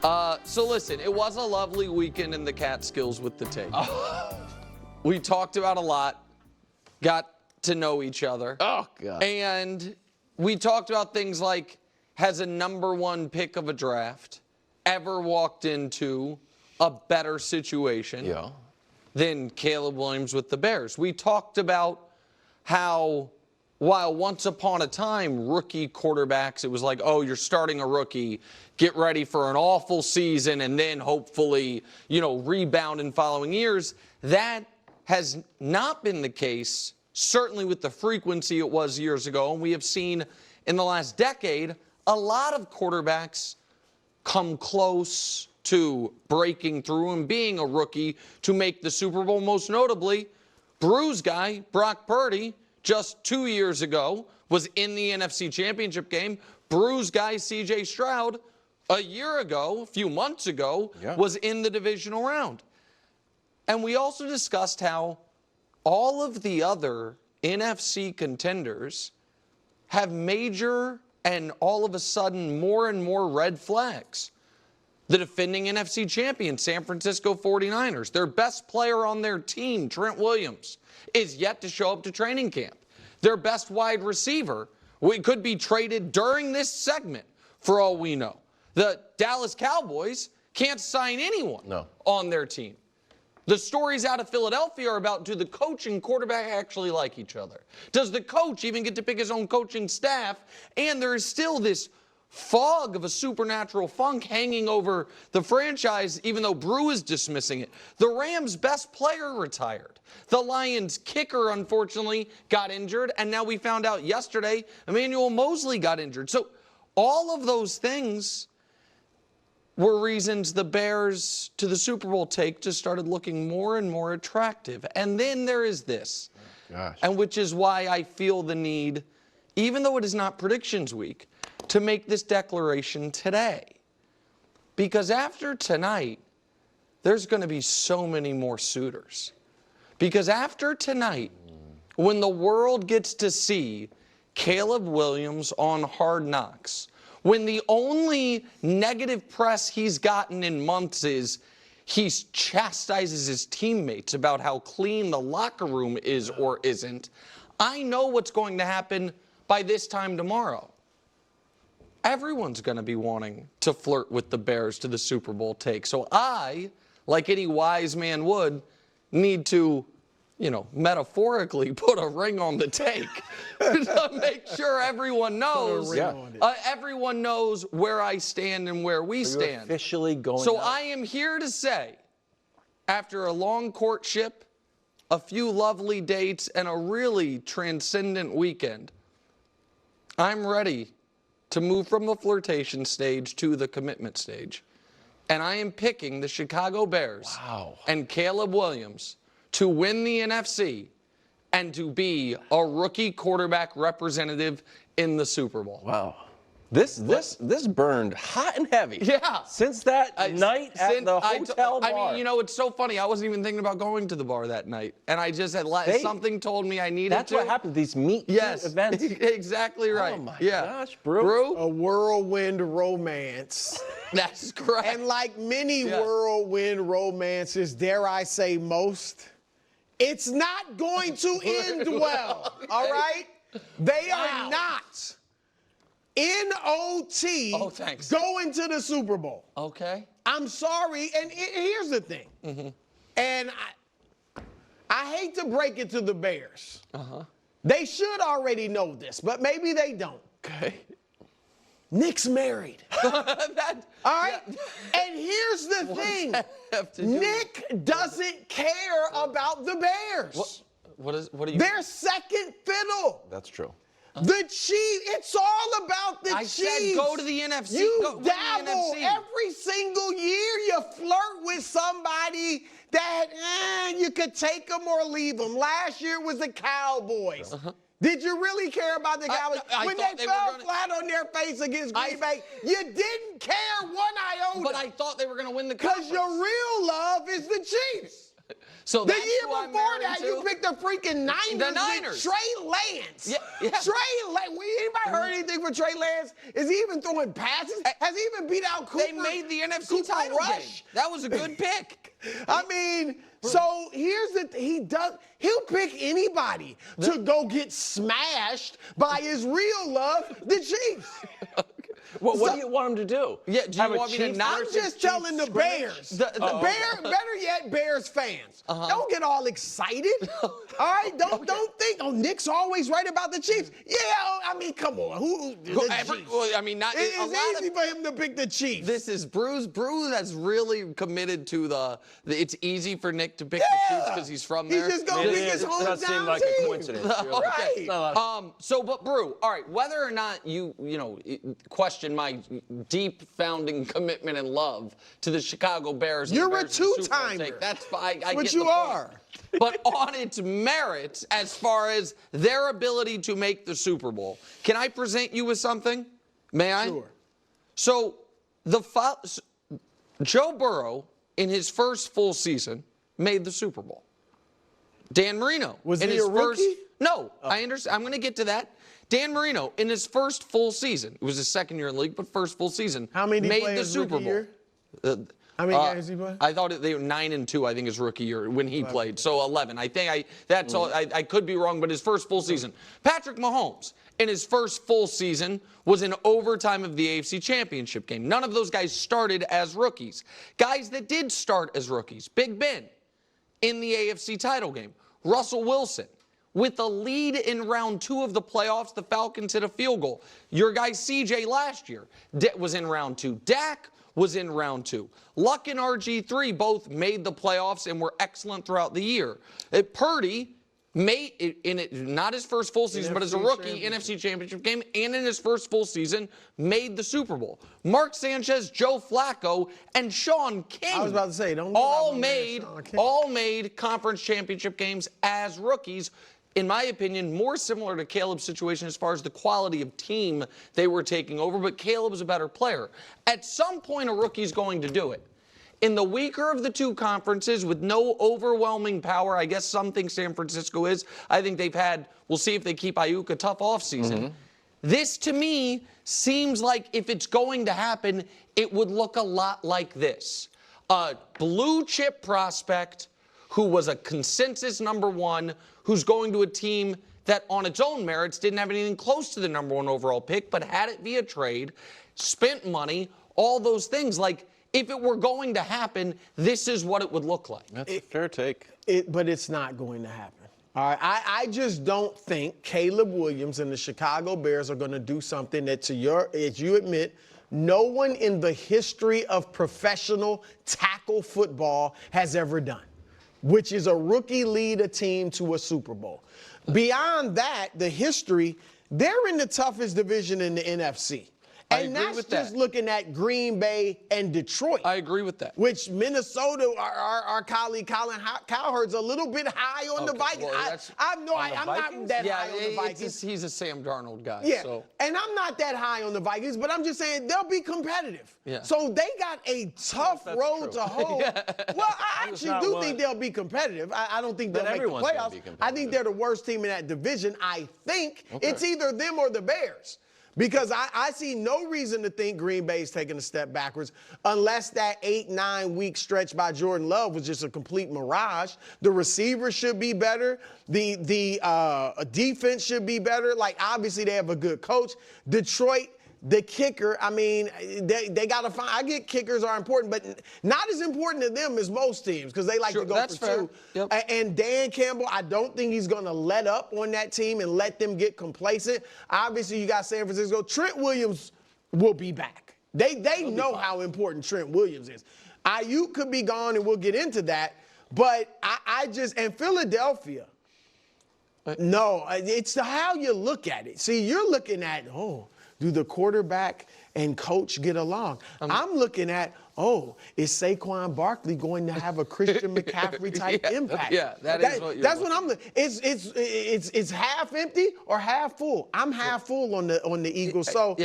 So listen, it was a lovely weekend in the Catskills with the take. Oh. We talked about a lot, got to know each other. Oh, God. And we talked about things like, has a number one pick of a draft ever walked into a better situation than Caleb Willams with the Bears? We talked about how, while once upon a time, rookie quarterbacks, it was like, oh, you're starting a rookie, get ready for an awful season, and then hopefully, rebound in following years. That has not been the case, certainly with the frequency it was years ago. And we have seen in the last decade a lot of quarterbacks come close to breaking through and being a rookie to make the Super Bowl. Most notably, Bruce guy Brock Purdy just 2 years ago was in the NFC Championship game. Bruce guy CJ Stroud a year ago, a few months ago, was in the divisional round. And we also discussed how all of the other NFC contenders have major and all of a sudden more and more red flags. The defending NFC champion, San Francisco 49ers, their best player on their team, Trent Williams, is yet to show up to training camp. Their best wide receiver could be traded during this segment, for all we know. The Dallas Cowboys can't sign anyone on their team. The stories out of Philadelphia are about, do the coach and quarterback actually like each other? Does the coach even get to pick his own coaching staff? And there is still this fog of a supernatural funk hanging over the franchise, even though Brew is dismissing it. The Rams' best player retired. The Lions' kicker, unfortunately, got injured. And now we found out yesterday, Emmanuel Mosley got injured. So all of those things were reasons the Bears to the Super Bowl take just started looking more and more attractive. And then there is this, and which is why I feel the need, even though it is not predictions week, to make this declaration today. Because after tonight, there's going to be so many more suitors. Because after tonight, when the world gets to see Caleb Willams on Hard Knocks, when the only negative press he's gotten in months is he chastises his teammates about how clean the locker room is or isn't, I know what's going to happen by this time tomorrow. Everyone's going to be wanting to flirt with the Bears to the Super Bowl take. So I, like any wise man would, need to, metaphorically put a ring on the take to make sure everyone knows. Everyone knows where I stand and where we stand. Officially going. So I am here to say, after a long courtship, a few lovely dates, and a really transcendent weekend, I'm ready to move from the flirtation stage to the commitment stage. And I am picking the Chicago Bears and Caleb Willams to win the NFC and to be a rookie quarterback representative in the Super Bowl. Wow. This burned hot and heavy. Yeah. Since that night at the hotel bar. I mean, it's so funny. I wasn't even thinking about going to the bar that night. And I just had something told me I needed to. That's what happens, these meet events. Exactly right. Oh, my gosh, Brew. A whirlwind romance. That's correct. And like many whirlwind romances, dare I say most, it's not going to end well, all right? They are not in OT going to the Super Bowl. Okay. I'm sorry, and here's the thing. And I hate to break it to the Bears. They should already know this, but maybe they don't. Okay. Nick's married. All right? And here's the thing. Nick doesn't care about the Bears. What do you They're second fiddle. That's true. The Chiefs, it's all about the Chiefs. I said go to the NFC. You dabble every single year. You flirt with somebody that you could take them or leave them. Last year was the Cowboys. Did you really care about the Cowboys? When they fell flat on their face against Green Bay, you didn't care one iota. But I thought they were going to win the conference. Because your real love is the Chiefs. So the that's year who I'm before married that, to? you picked the freaking Niners, The Niners. with Trey Lance. Yeah. Trey Lance. Anybody heard anything from Trey Lance? Is he even throwing passes? Has he even beat out Cooper? They made the NFC Cooper title Rush? game. That was a good pick. I mean, so here's the he'll pick anybody to go get smashed by his real love, the Chiefs. Well, what do you want him to do? Yeah, do you want me to not? I'm just telling the Bears. Better yet, Bears fans. Don't get all excited. All right? Don't think, Nick's always right about the Chiefs. Yeah, I mean, come on. It's easy for him to pick the Chiefs. This is Bruce. Bruce has really committed to it's easy for Nick to pick the Chiefs because he's from there. He's just going to pick his hometown team. It does seem like a coincidence. Right. But Brew, all right, whether or not you question my deep founding commitment and love to the Chicago Bears. You're a two-timer. That's fine. I what get you the are. Point. But on its merits, as far as their ability to make the Super Bowl, can I present you with something? May I? Sure. So Joe Burrow, in his first full season, made the Super Bowl. Dan Marino. Was in he his a rookie? No, I understand. I'm going to get to that. Dan Marino, in his first full season, it was his second year in the league, but first full season, how many made the Super Bowl. Year? How many games did he play? I thought they were 9-2. I think his rookie year when he played. So 11. I think that's all. I could be wrong, but his first full season. Patrick Mahomes, in his first full season, was in overtime of the AFC Championship game. None of those guys started as rookies. Guys that did start as rookies: Big Ben in the AFC title game. Russell Wilson. With a lead in round 2 of the playoffs, the Falcons hit a field goal. Your guy CJ last year was in round 2. Dak was in round 2. Luck and RG3 both made the playoffs and were excellent throughout the year. Purdy made it not his first full season, but as a rookie, NFC Championship game, and in his first full season, made the Super Bowl. Mark Sanchez, Joe Flacco, and Sean King. I was about to say, all made conference championship games as rookies. In my opinion, more similar to Caleb's situation as far as the quality of team they were taking over, but Caleb was a better player. At some point, a rookie's going to do it. In the weaker of the two conferences with no overwhelming power, I guess some think San Francisco is. I think we'll see if they keep Ayuk a tough offseason. This, to me, seems like if it's going to happen, it would look a lot like this. A blue chip prospect who was a consensus number 1, who's going to a team that on its own merits didn't have anything close to the number 1 overall pick, but had it via trade, spent money, all those things. Like, if it were going to happen, this is what it would look like. That's a fair take. But it's not going to happen. All right, I just don't think Caleb Williams and the Chicago Bears are going to do something that, as you admit, no one in the history of professional tackle football has ever done, which is a rookie lead a team to a Super Bowl. Beyond that, the history, they're in the toughest division in the NFC. And that's just looking at Green Bay and Detroit. I agree with that. Which Minnesota, our colleague Colin Cowherd's a little bit high on the Vikings. I'm not that high on the Vikings. He's a Sam Darnold guy. Yeah, so. And I'm not that high on the Vikings, but I'm just saying they'll be competitive. Yeah. So they got a tough road to hoe. Well, I actually do think they'll be competitive. I don't think they'll make the playoffs. I think they're the worst team in that division. I think it's either them or the Bears. Because I see no reason to think Green Bay's taking a step backwards unless that 8-9 week stretch by Jordan Love was just a complete mirage. The receivers should be better. The defense should be better. Like, obviously, they have a good coach. Detroit, the kicker, I mean, they got to find – I get kickers are important, but not as important to them as most teams because they like to go for 2. Yep. And Dan Campbell, I don't think he's going to let up on that team and let them get complacent. Obviously, you got San Francisco. Trent Williams will be back. They know how important Trent Williams is. Ayuk could be gone, and we'll get into that. But and Philadelphia, no, it's how you look at it. See, you're looking at, do the quarterback and coach get along? I'm looking at, is Saquon Barkley going to have a Christian McCaffrey type impact? Yeah, that's what I'm looking. It's half empty or half full. I'm half full on the Eagles. So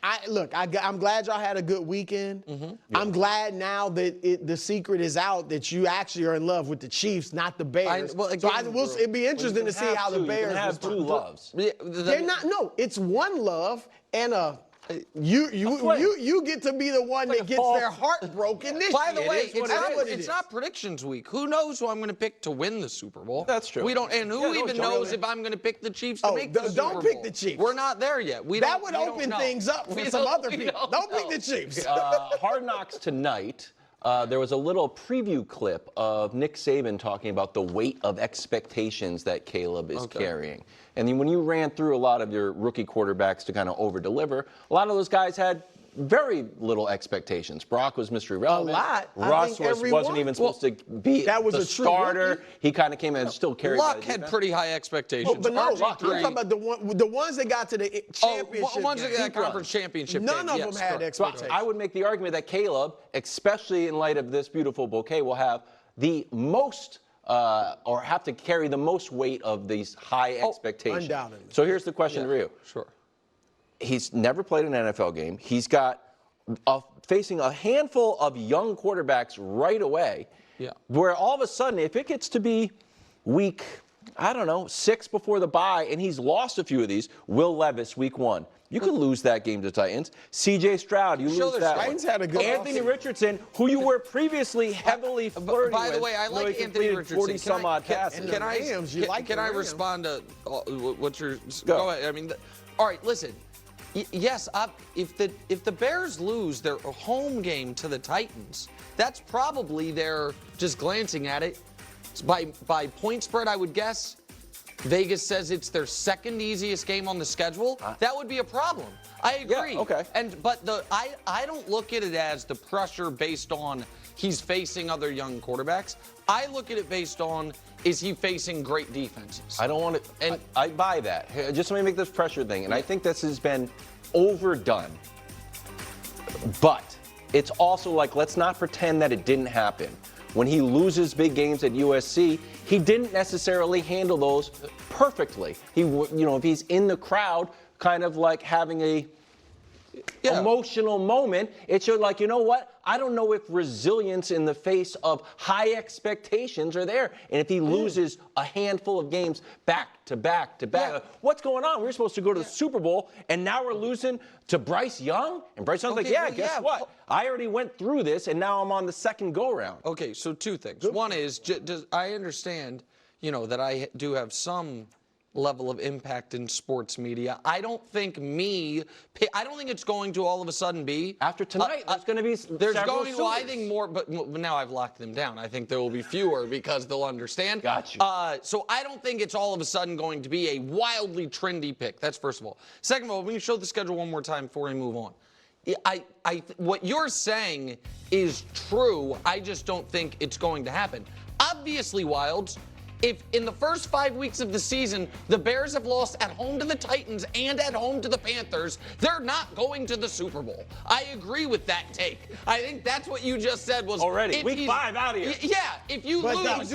I'm glad y'all had a good weekend. Yeah. I'm glad now that the secret is out that you actually are in love with the Chiefs, not the Bears. It'd be interesting to see how the Bears have two loves. They're not. No, it's one love and a. You get to be the one that gets their heart broken this year. By the way, it's not predictions week. Who knows who I'm going to pick to win the Super Bowl? That's true. We don't, and who even knows if I'm going to pick the Chiefs to make the Super Bowl? Don't pick the Chiefs. We're not there yet. That would open things up for some other people. Don't pick the Chiefs. Hard Knocks tonight. There was a little preview clip of Nick Saban talking about the weight of expectations that Caleb is carrying. And then when you ran through a lot of your rookie quarterbacks to kind of over-deliver, a lot of those guys had very little expectations. Brock was mystery relevant. A lot. Russ wasn't even supposed to be the starter. He kind of came in and still carried. Luck had pretty high expectations. But no, I'm talking about the ones that got to the championship. Ones that got conference championship. None of them had expectations. So I would make the argument that Caleb, especially in light of this beautiful bouquet, will have the most or have to carry the most weight of these high expectations. Undoubtedly. So here's the question for you. Sure. He's never played an NFL game. He's got facing a handful of young quarterbacks right away. Yeah. Where all of a sudden, if it gets to be week, 6 before the bye, and he's lost a few of these, Will Levis, week 1. You could lose that game to Titans. CJ Stroud, you lose that Titans had a good Anthony Richardson, who you were previously heavily flirting with. By the way, I like Anthony Richardson. 40-some-odd passes. Can I respond to what you're... Go ahead. I mean, all right, listen. Yes, if the Bears lose their home game to the Titans, that's probably their, just glancing at it, by point spread, I would guess, Vegas says it's their second easiest game on the schedule. That would be a problem. I agree. Yeah, okay. But I don't look at it as the pressure based on he's facing other young quarterbacks. I look at it based on, is he facing great defenses? I don't want to, and I buy that. Just let me make this pressure thing, and I think this has been overdone. But it's also like, let's not pretend that it didn't happen. When he loses big games at USC, he didn't necessarily handle those perfectly. If he's in the crowd, kind of like having a emotional moment, it showed like, you know what? I don't know if resilience in the face of high expectations are there. And if he loses a handful of games back to back to back, what's going on? We were supposed to go to the Super Bowl, and now we're losing to Bryce Young? And Bryce Young's guess what? I already went through this, and now I'm on the second go-around. Okay, so two things. One is, I understand, that I do have some level of impact in sports media. I don't think it's going to all of a sudden be after tonight. There's going to be I think more, but now I've locked them down. I think there will be fewer because they'll understand. Got you. So I don't think it's all of a sudden going to be a wildly trendy pick. That's first of all. Second of all, when you show the schedule one more time before we move on, what you're saying is true. I just don't think it's going to happen. Obviously, Wilds, if in the first 5 weeks of the season, the Bears have lost at home to the Titans and at home to the Panthers, they're not going to the Super Bowl. I agree with that take. I think that's what you just said was... Already. Week 5 out of here. Yeah, if you lose...